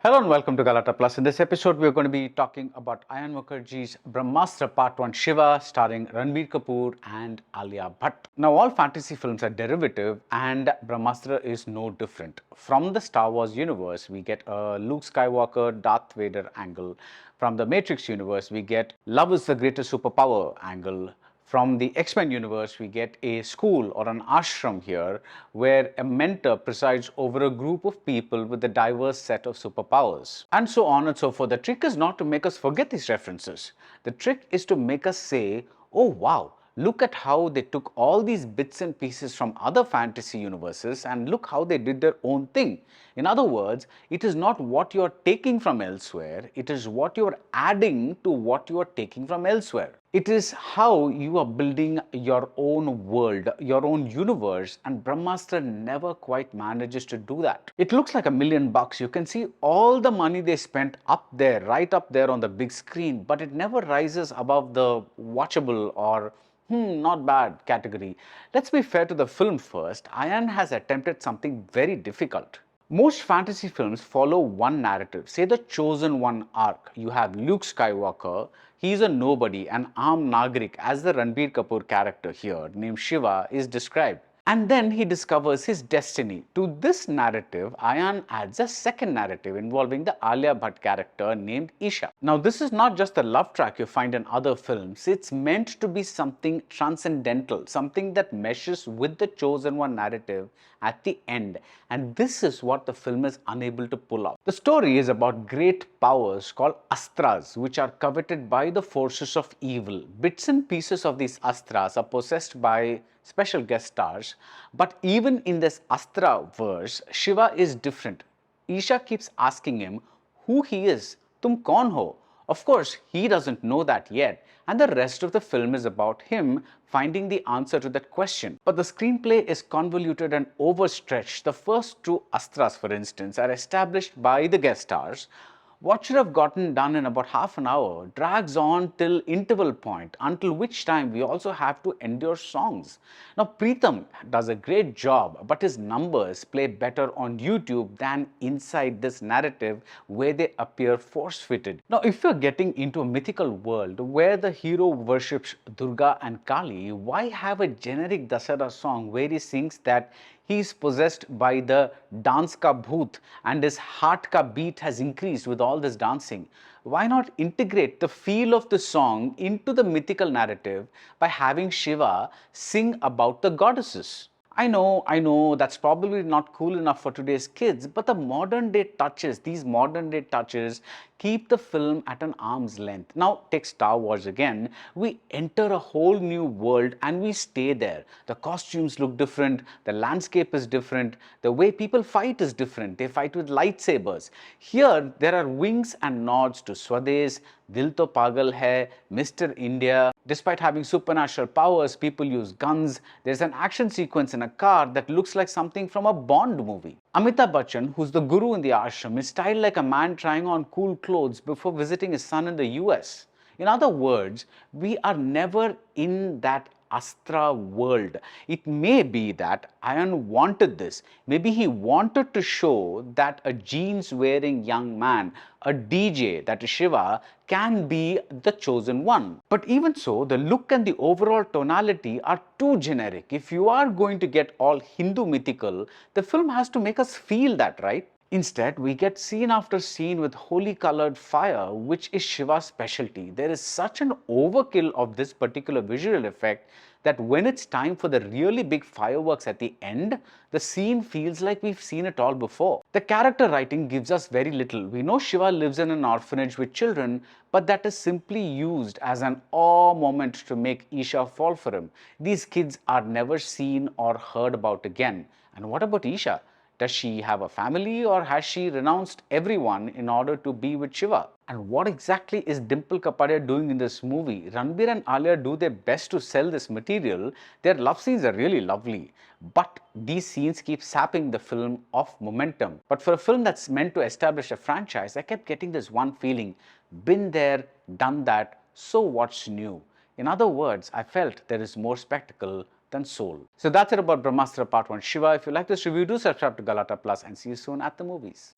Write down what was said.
Hello and welcome to Galata Plus. In this episode, we are going to be talking about Ayanmukerji's Brahmāstra Part 1 Shiva, starring Ranbir Kapoor and Alia Bhatt. Now, all fantasy films are derivative, and Brahmāstra is no different. From the Star Wars universe, we get a Luke Skywalker, Darth Vader angle. From the Matrix universe, we get love is the greatest superpower angle. From the X-Men universe, we get a school or an ashram here where a mentor presides over a group of people with a diverse set of superpowers. And so on and so forth. The trick is not to make us forget these references. The trick is to make us say, oh wow, look at how they took all these bits and pieces from other fantasy universes and look how they did their own thing. In other words, it is not what you are taking from elsewhere, it is what you are adding to what you are taking from elsewhere. It is how you are building your own world, your own universe, and Brahmāstra never quite manages to do that. It looks like $1,000,000. You can see all the money they spent up there, right up there on the big screen, but it never rises above the watchable or not bad category. Let's be fair to the film first. Ayan has attempted something very difficult. Most fantasy films follow one narrative, say the chosen one arc. You have Luke Skywalker, he's a nobody, an armed Nagrik, as the Ranbir Kapoor character here, named Shiva, is described. And then he discovers his destiny. To this narrative, Ayan adds a second narrative involving the Alia Bhatt character named Isha. Now, this is not just the love track you find in other films. It's meant to be something transcendental, something that meshes with the chosen one narrative at the end. And this is what the film is unable to pull off. The story is about great powers called astras, which are coveted by the forces of evil. Bits and pieces of these astras are possessed by special guest stars, but even in this Astra verse, Shiva is different. Isha keeps asking him who he is, tum kaun ho? Of course, he doesn't know that yet, and the rest of the film is about him finding the answer to that question. But the screenplay is convoluted and overstretched. The first two Astras, for instance, are established by the guest stars. What should have gotten done in about half an hour drags on till interval point, until which time we also have to endure songs. Now, Preetham does a great job, but his numbers play better on YouTube than inside this narrative where they appear force-fitted. Now, if you're getting into a mythical world where the hero worships Durga and Kali, why have a generic Dasara song where he sings that he is possessed by the dance ka bhoot and his heart ka beat has increased with all this dancing? Why not integrate the feel of the song into the mythical narrative by having Shiva sing about the goddesses? I know, that's probably not cool enough for today's kids, but the modern day touches, these modern day touches, keep the film at an arm's length. Now, take Star Wars again. We enter a whole new world and we stay there. The costumes look different, the landscape is different, the way people fight is different. They fight with lightsabers. Here, there are winks and nods to Swades, Dil To Pagal Hai, Mr. India. Despite having supernatural powers, people use guns. There's an action sequence in a car that looks like something from a Bond movie. Amithabbachan, who's the guru in the ashram, is styled like a man trying on cool clothes before visiting his son in the US. In other words, we are never in that Astra world. It may be that Ayan wanted this. Maybe he wanted to show that a jeans wearing young man, a DJ, that is Shiva, can be the chosen one. But even so, the look and the overall tonality are too generic. If you are going to get all Hindu mythical, the film has to make us feel that, right? Instead, we get scene after scene with holy colored fire, which is Shiva's specialty. There is such an overkill of this particular visual effect that when it's time for the really big fireworks at the end, the scene feels like we've seen it all before. The character writing gives us very little. We know Shiva lives in an orphanage with children, but that is simply used as an awe moment to make Isha fall for him. These kids are never seen or heard about again. And what about Isha? Does she have a family or has she renounced everyone in order to be with Shiva? And what exactly is Dimple Kapadia doing in this movie? Ranbir and Alia do their best to sell this material. Their love scenes are really lovely. But these scenes keep sapping the film of momentum. But for a film that's meant to establish a franchise, I kept getting this one feeling. Been there, done that, so what's new? In other words, I felt there is more spectacle than soul. So that's it about Brahmāstra Part 1 Shiva. If you like this review, do subscribe to Galata Plus and see you soon at the movies.